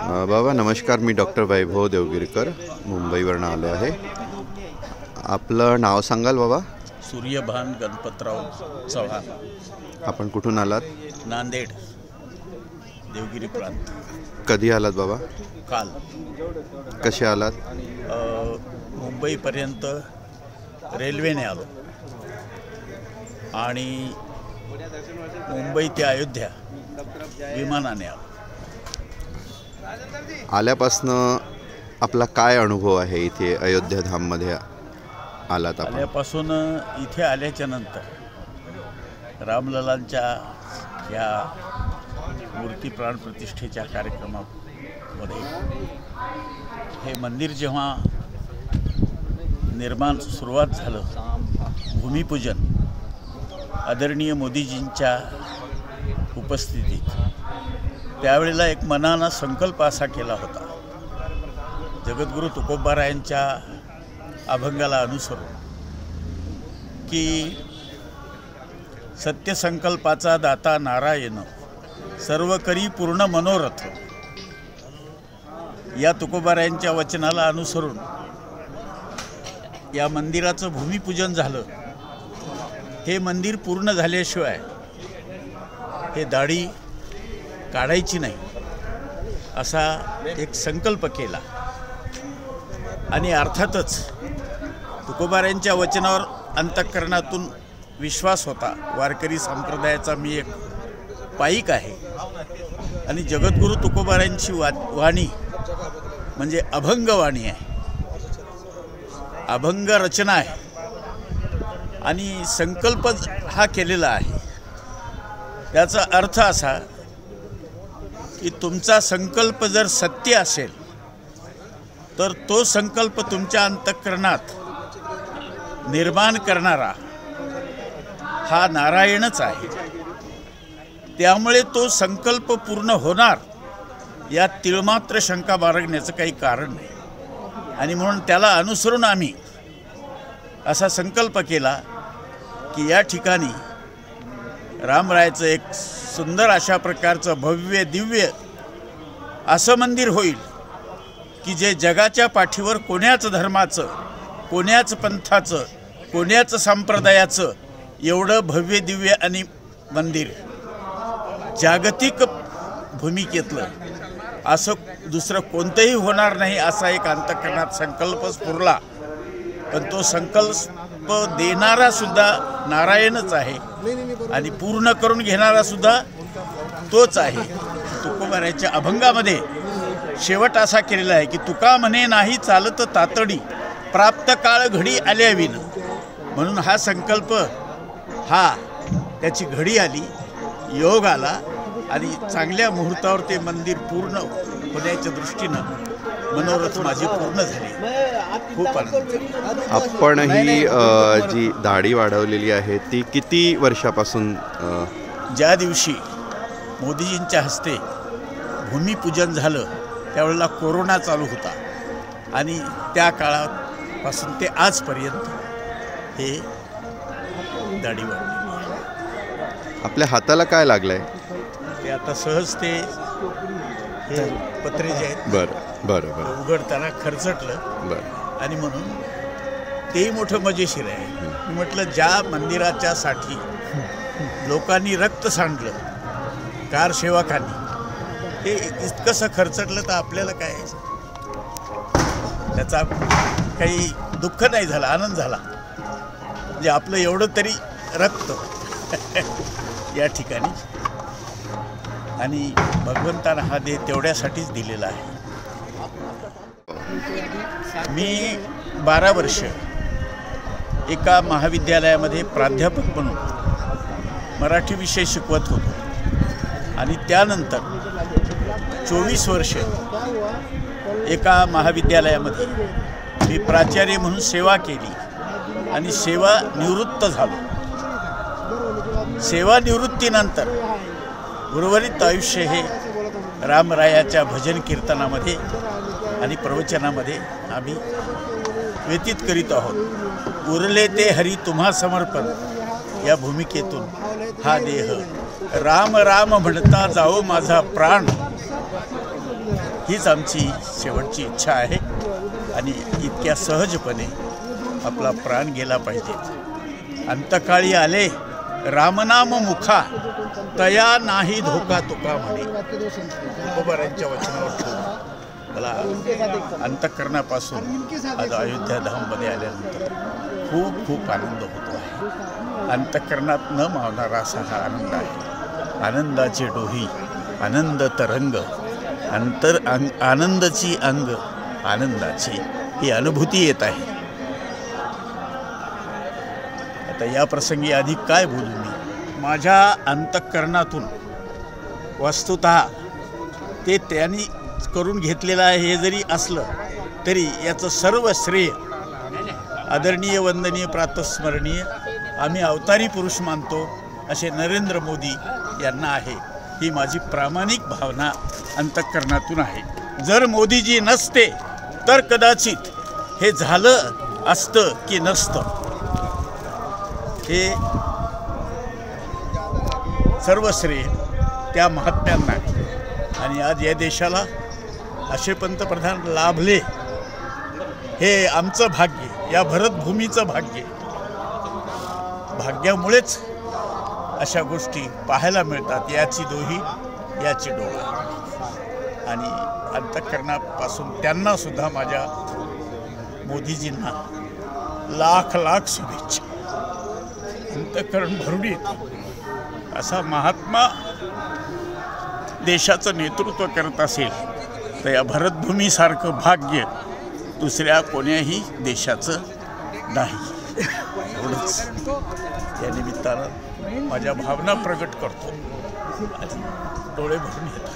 बाबा नमस्कार, मी डॉक्टर वैभव देवगिरकर मुंबईवरून आलो आहे. आपलं नाव सांगाल बाबा? सूर्यभान गणपतराव चव्हाण. आपण कुठून आलात? नांदेड, देवगिरी प्रांत. कधी आलात बाबा? काल. कसे आलात? मुंबईपर्यंत रेल्वेने आलो आणि मुंबई ते अयोध्या विमानाने आलो. आल्यापासनं आपला काय अनुभव आहे इथे अयोध्या धाममध्ये आलात आपण? आल्यापासून इथे आल्याच्या नंतर रामललांच्या या मूर्ती प्राणप्रतिष्ठेच्या कार्यक्रमामध्ये हे मंदिर जेव्हा निर्माण सुरुवात झालं, भूमिपूजन आदरणीय मोदीजींच्या उपस्थितीत, त्यावेळेला एक मनानं संकल्प असा केला होता, जगद्गुरू तुकोबारायांच्या अभंगाला अनुसरून, की सत्यसंकल्पाचा दाता नारायण, सर्व करी पूर्ण मनोरथ. या तुकोबारायांच्या वचनाला अनुसरून या मंदिराचं भूमिपूजन झालं. हे मंदिर पूर्ण झाल्याशिवाय हे दाढी काढायची नाही असा एक संकल्प केला. आणि अर्थातच तुकोबारायांच्या वचनावर अंतःकरणातून विश्वास होता. वारकरी संप्रदायाचा मी एक पाईक आहे आणि जगद्गुरू तुकोबारायांची वाणी म्हणजे अभंगवाणी आहे, अभंग रचना आहे. आणि संकल्प हा केलेला आहे, त्याचा अर्थ असा की तुमचा संकल्प जर सत्य असेल तर तो संकल्प तुमच्या अंतःकरणात निर्माण करणारा हा नारायणच आहे. त्यामुळे तो संकल्प पूर्ण होणार यात तिळमात्र शंका बाळगण्याचं काही कारण नाही. आणि म्हणून त्याला अनुसरून आम्ही असा संकल्प केला की या ठिकाणी रामरायाचं एक सुंदर अशा प्रकारचं भव्य दिव्य असं मंदिर होईल की जे जगाच्या पाठीवर कोण्याच धर्माचं, कोण्याच पंथाचं, कोण्याच संप्रदायाचं एवढं भव्य दिव्य आणि मंदिर जागतिक भूमिकेतलं असं दुसरं कोणतंही होणार नाही असा एक अंतःकरणात संकल्प स्फुरला. पण तो संकल्प देणारा सुद्धा नारायणच आहे आणि पूर्ण करून घेणारा सुद्धा तोच आहे. तुकोबाराच्या अभंगामध्ये शेवट असा केलेला आहे की तुका म्हणे नाही चालत तातडी, प्राप्त काळ घडी आल्या विन. म्हणून हा संकल्प हा त्याची घडी आली, योग आला आणि चांगल्या मुहूर्तावर ते मंदिर पूर्ण होण्याच्या दृष्टीनं मनोरथ माझी पूर्ण झाली. खूप आनंद. आपण ही जी दाढी वाढवलेली आहे ती किती वर्षापासून? ज्या दिवशी मोदीजींच्या हस्ते भूमिपूजन झालं त्यावेळेला कोरोना चालू होता आणि त्या काळापासून ते आजपर्यंत हे दाढी वाढली. आपल्या हाताला काय लागलंय? ते आता सहज ते हे पत्रे जे आहेत बरं बरं बरं उघडताना खरचटलं. बरं. आणि म्हणून तेही मोठं मजेशीर आहे. मी म्हटलं ज्या मंदिराच्यासाठी लोकांनी रक्त सांडलं, कारसेवकांनी, हे इतकंसं खरचटलं तर आपल्याला काय त्याचा काही दुःख नाही झाला, आनंद झाला. म्हणजे आपलं एवढं तरी रक्त या ठिकाणी आणि भगवंतानं हा दे तेवढ्यासाठीच दिलेला आहे. मी 12 वर्ष एका महाविद्यालयामध्ये प्राध्यापक म्हणून मराठी विषय शिकवत होतो आणि त्यानंतर 24 वर्ष एका महाविद्यालयामध्ये मी प्राचार्य म्हणून सेवा केली आणि सेवा निवृत्त झालो. सेवानिवृत्तीनंतर उर्वरित आयुष्य हे रामरायाच्या भजन कीर्तनामध्ये आणि प्रवचनामध्ये आम्ही व्यतीत करीत आहोत. उरले ते हरी तुम्हा समर्पण या भूमिकेतून हा देह राम राम म्हणता जाओ माझा प्राण हीच आमची शेवटची इच्छा आहे आणि इतक्या सहजपणे आपला प्राण गेला पाहिजे। अंतकाळी आले रामनाम मुखा तया नाही धोका तुका म्हणे। तुकोबारांच्या वचनावर ठेवून मला अंतःकरणापासून आज अयोध्या धाममध्ये आल्यानंतर खूप खूप आनंद होतो आहे। अंतःकरणात न मावणारा असा हा आनंद आहे। आनंदाचे डोही आनंद तरंग आनंदाची अंग आनंदाची ही अनुभूती येत आहे। आता या प्रसंगी अधिक काय बोलू मी। माझ्या अंतःकरणातून वस्तुतः ते त्यांनी करून घेतलेलं आहे हे जरी असलं तरी याचं सर्व श्रेय आदरणीय वंदनीय प्रातस्मरणीय आम्ही अवतारी पुरुष मानतो असे नरेंद्र मोदी यांना आहे। ही माझी प्रामाणिक भावना अंतःकरणातून आहे। जर मोदीजी नसते तर कदाचित हे झालं असतं की नसतं हे सर्व श्रेय त्या महात्म्यांना आहे। आणि आज या देशाला असे पंतप्रधान लाभले हे आमचं भाग्य, या भरतभूमीचं भाग्य। भाग्यामुळेच अशा गोष्टी पाहायला मिळतात। याची दोही याची डोळा। आणि अंतःकरणापासून त्यांना सुद्धा माझ्या मोदीजींना लाख लाख शुभेच्छा। अंतःकरण भरून येते असा महात्मा देशाचं नेतृत्व करत असेल तर या भरतभूमीसारखं भाग्य दुसऱ्या कोण्याही देशाचं नाही। एवढंच या निमित्तानं माझ्या भावना प्रगट करतो। डोळे भरून येतात।